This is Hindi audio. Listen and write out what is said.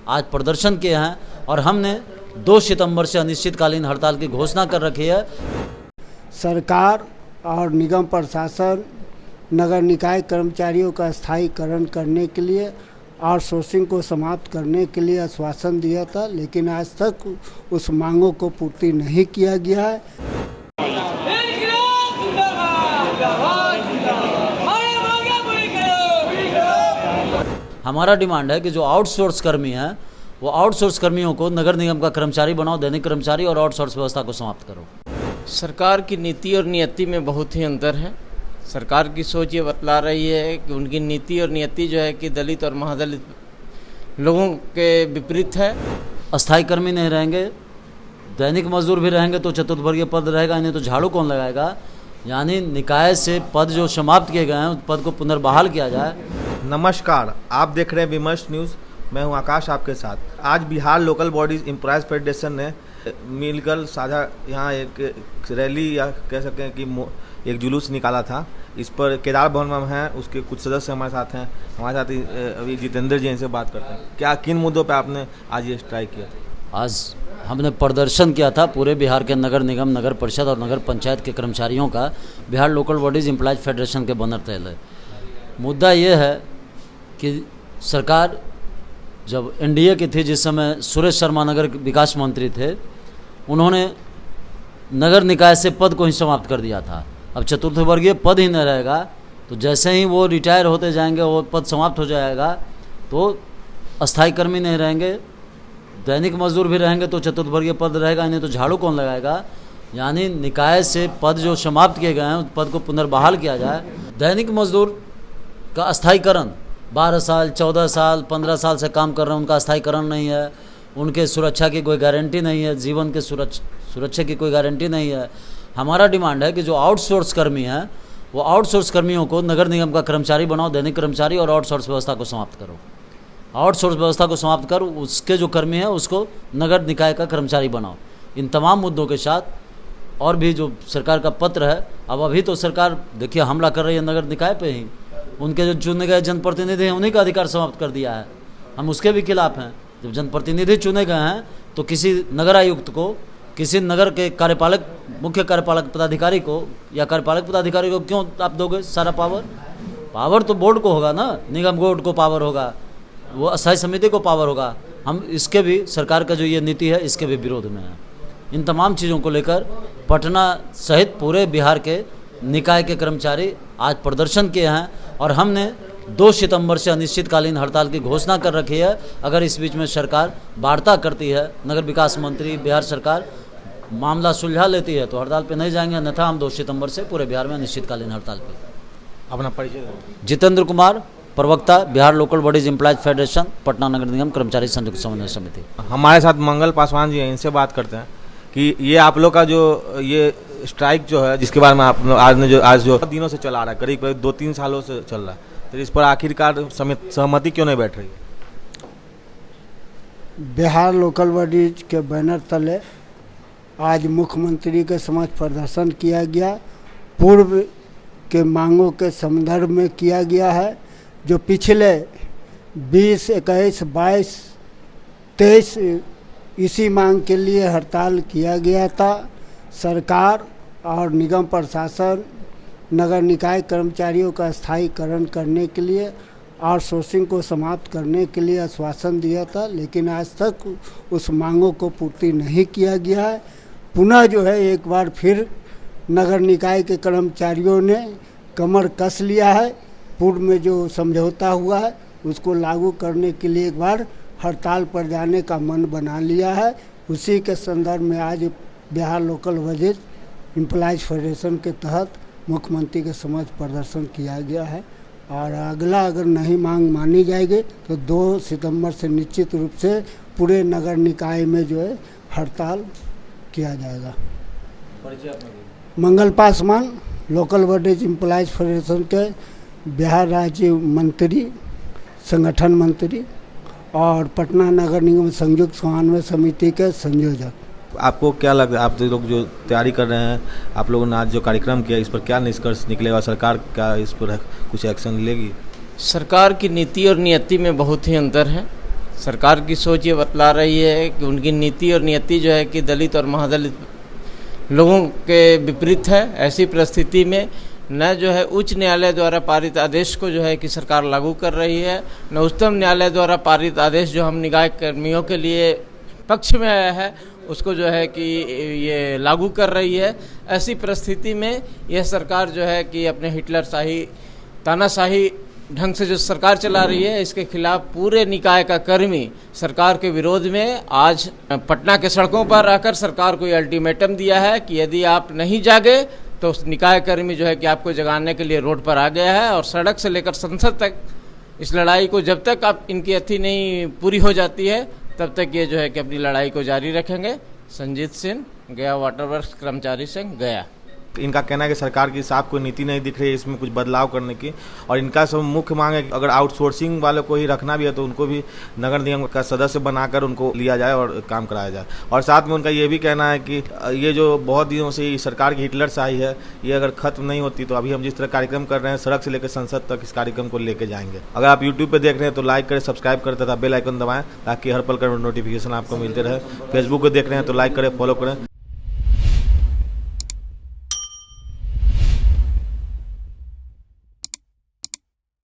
आज प्रदर्शन किए हैं और हमने 2 सितंबर से अनिश्चितकालीन हड़ताल की घोषणा कर रखी है। सरकार और निगम प्रशासन नगर निकाय कर्मचारियों का स्थायीकरण करने के लिए आउटसोर्सिंग को समाप्त करने के लिए आश्वासन दिया था, लेकिन आज तक उस मांगों को पूर्ति नहीं किया गया है। हमारा डिमांड है कि जो आउटसोर्स कर्मी हैं वो आउटसोर्स कर्मियों को नगर निगम का कर्मचारी बनाओ, दैनिक कर्मचारी, और आउटसोर्स व्यवस्था को समाप्त करो। सरकार की नीति और नियति में बहुत ही अंतर है। सरकार की सोच ये बतला रही है कि उनकी नीति और नियति जो है कि दलित और महादलित लोगों के विपरीत है। अस्थायी कर्मी नहीं रहेंगे, दैनिक मजदूर भी रहेंगे तो चतुर्थवर्गीय पद रहेगा, नहीं तो झाड़ू कौन लगाएगा। यानी निकाय से पद जो समाप्त किए गए हैं उस पद को पुनर्बहाल किया जाए। नमस्कार, आप देख रहे हैं विमर्श न्यूज़। मैं हूं आकाश आपके साथ। आज Bihar local bodies employees federation ने मिलकर साझा यहाँ एक रैली या कह सकते हैं कि एक जुलूस निकाला था। इस पर केदार भवन में हैं, उसके कुछ सदस्य हमारे साथ हैं। हमारे साथ अभी जितेंद्र जी इनसे बात करते हैं। क्या किन मुद्दों पे आपने आज ये स्ट्राइक किया? आज हमने प्रदर्शन किया था पूरे बिहार के नगर निगम, नगर परिषद और नगर पंचायत के कर्मचारियों का Bihar local bodies employees federation के बैनर तले। मुद्दा ये है कि सरकार जब एनडीए की थी, जिस समय सुरेश शर्मा नगर विकास मंत्री थे, उन्होंने नगर निकाय से पद को ही समाप्त कर दिया था। अब चतुर्थ वर्गीय पद ही नहीं रहेगा तो जैसे ही वो रिटायर होते जाएंगे वो पद समाप्त हो जाएगा, तो अस्थायी कर्मी नहीं रहेंगे, दैनिक मजदूर भी रहेंगे तो चतुर्थ वर्गीय पद रहेगा, नहीं तो झाड़ू कौन लगाएगा। यानी निकाय से पद जो समाप्त किए गए हैं उस पद को पुनर्बहाल किया जाए। दैनिक मजदूर का अस्थायीकरण 12 साल, 14 साल, 15 साल से काम कर रहे हैं, उनका अस्थायीकरण नहीं है, उनके सुरक्षा की कोई गारंटी नहीं है, जीवन के सुरक्षा की कोई गारंटी नहीं है। हमारा डिमांड है कि जो आउटसोर्स कर्मी हैं वो आउटसोर्स कर्मियों को नगर निगम का कर्मचारी बनाओ, दैनिक कर्मचारी, और आउटसोर्स व्यवस्था को समाप्त करो। आउटसोर्स व्यवस्था को समाप्त कर उसके जो कर्मी हैं उसको नगर निकाय का कर्मचारी बनाओ। इन तमाम मुद्दों के साथ और भी जो सरकार का पत्र है, अब अभी तो सरकार देखिए हमला कर रही है नगर निकाय पे ही। उनके जो चुने गए जनप्रतिनिधि हैं उन्हीं का अधिकार समाप्त कर दिया है। हम उसके भी खिलाफ हैं। जब जनप्रतिनिधि चुने गए हैं तो किसी नगर आयुक्त को, किसी नगर के कार्यपालक, मुख्य कार्यपालक पदाधिकारी को या कार्यपालक पदाधिकारी को क्यों आप दोगे सारा पावर? पावर तो बोर्ड को होगा ना, निगम बोर्ड को पावर होगा, वो अस्थायी समिति को पावर होगा। हम इसके भी, सरकार का जो ये नीति है इसके भी विरोध में है। इन तमाम चीज़ों को लेकर पटना सहित पूरे बिहार के निकाय के कर्मचारी आज प्रदर्शन किए हैं और हमने 2 सितंबर से अनिश्चितकालीन हड़ताल की घोषणा कर रखी है। अगर इस बीच में सरकार वार्ता करती है, नगर विकास मंत्री, बिहार सरकार मामला सुलझा लेती है तो हड़ताल पे नहीं जाएंगे, अन्यथा हम 2 सितंबर से पूरे बिहार में अनिश्चितकालीन हड़ताल पे। अपना परिचय? जितेंद्र कुमार, प्रवक्ता, Bihar local bodies employees federation, Patna नगर निगम कर्मचारी संयुक्त समन्वय समिति। हमारे साथ मंगल पासवान जी हैं, इनसे बात करते हैं कि ये आप लोग का जो ये स्ट्राइक जो है, जिसके बारे में आप आज जो दिनों से चला रहा है, करीब 2-3 सालों से चल रहा है, तो इस पर आखिरकार सहमति क्यों नहीं बैठ रही? बिहार लोकल बॉडीज के बैनर तले आज मुख्यमंत्री के समक्ष प्रदर्शन किया गया। पूर्व के मांगों के संदर्भ में किया गया है। जो पिछले 20, 21, 22, 23 इसी मांग के लिए हड़ताल किया गया था। सरकार और निगम प्रशासन नगर निकाय कर्मचारियों का स्थायीकरण करने के लिए आउटसोर्सिंग को समाप्त करने के लिए आश्वासन दिया था, लेकिन आज तक उस मांगों को पूर्ति नहीं किया गया है। पुनः जो है एक बार फिर नगर निकाय के कर्मचारियों ने कमर कस लिया है। पूर्व में जो समझौता हुआ है उसको लागू करने के लिए एक बार हड़ताल पर जाने का मन बना लिया है। उसी के संदर्भ में आज Bihar local bodies employees federation के तहत मुख्यमंत्री के समक्ष प्रदर्शन किया गया है। और अगला अगर नहीं मांग मानी जाएगी तो 2 सितंबर से निश्चित रूप से पूरे नगर निकाय में जो है हड़ताल किया जाएगा। Mangal Paswan, local bodies employees federation के बिहार राज्य मंत्री, संगठन मंत्री और पटना नगर निगम संयुक्त समन्वय समिति के संयोजक। आपको क्या लग रहा है, आप लोग जो तैयारी कर रहे हैं, आप लोगों ने आज जो कार्यक्रम किया, इस पर क्या निष्कर्ष निकलेगा? सरकार क्या इस पर कुछ एक्शन लेगी? सरकार की नीति और नियति में बहुत ही अंतर है। सरकार की सोच ये बतला रही है कि उनकी नीति और नियति जो है कि दलित और महादलित लोगों के विपरीत है। ऐसी परिस्थिति में न जो है उच्च न्यायालय द्वारा पारित आदेश को जो है कि सरकार लागू कर रही है, न उच्चतम न्यायालय द्वारा पारित आदेश जो हम निकाय कर्मियों के लिए पक्ष में आया है उसको जो है कि ये लागू कर रही है। ऐसी परिस्थिति में यह सरकार जो है कि अपने हिटलरशाही तानाशाही ढंग से जो सरकार चला रही है, इसके खिलाफ पूरे निकाय का कर्मी सरकार के विरोध में आज पटना के सड़कों पर आकर सरकार को ये अल्टीमेटम दिया है कि यदि आप नहीं जागे तो उस निकाय कर्मी जो है कि आपको जगाने के लिए रोड पर आ गया है। और सड़क से लेकर संसद तक इस लड़ाई को जब तक आप इनकी अथी नहीं पूरी हो जाती है तब तक ये जो है कि अपनी लड़ाई को जारी रखेंगे। संजीत सिंह, गया वाटर वर्क्स कर्मचारी संघ, गया। इनका कहना है कि सरकार की साफ कोई नीति नहीं दिख रही है इसमें कुछ बदलाव करने की, और इनका सब मुख्य मांग है कि अगर आउटसोर्सिंग वालों को ही रखना भी है तो उनको भी नगर निगम का सदस्य बनाकर उनको लिया जाए और काम कराया जाए। और साथ में उनका ये भी कहना है कि ये जो बहुत दिनों से सरकार की हिटलरशाही है ये अगर खत्म नहीं होती तो अभी हम जिस तरह कार्यक्रम कर रहे हैं सड़क से लेकर संसद तक इस कार्यक्रम को लेकर जाएंगे। अगर आप यूट्यूब पर देख रहे हैं तो लाइक करें, सब्सक्राइब करें तथा बेल आइकन दबाएं ताकि हर पल का नोटिफिकेशन आपको मिलते रहे। फेसबुक को देख रहे हैं तो लाइक करें, फॉलो करें।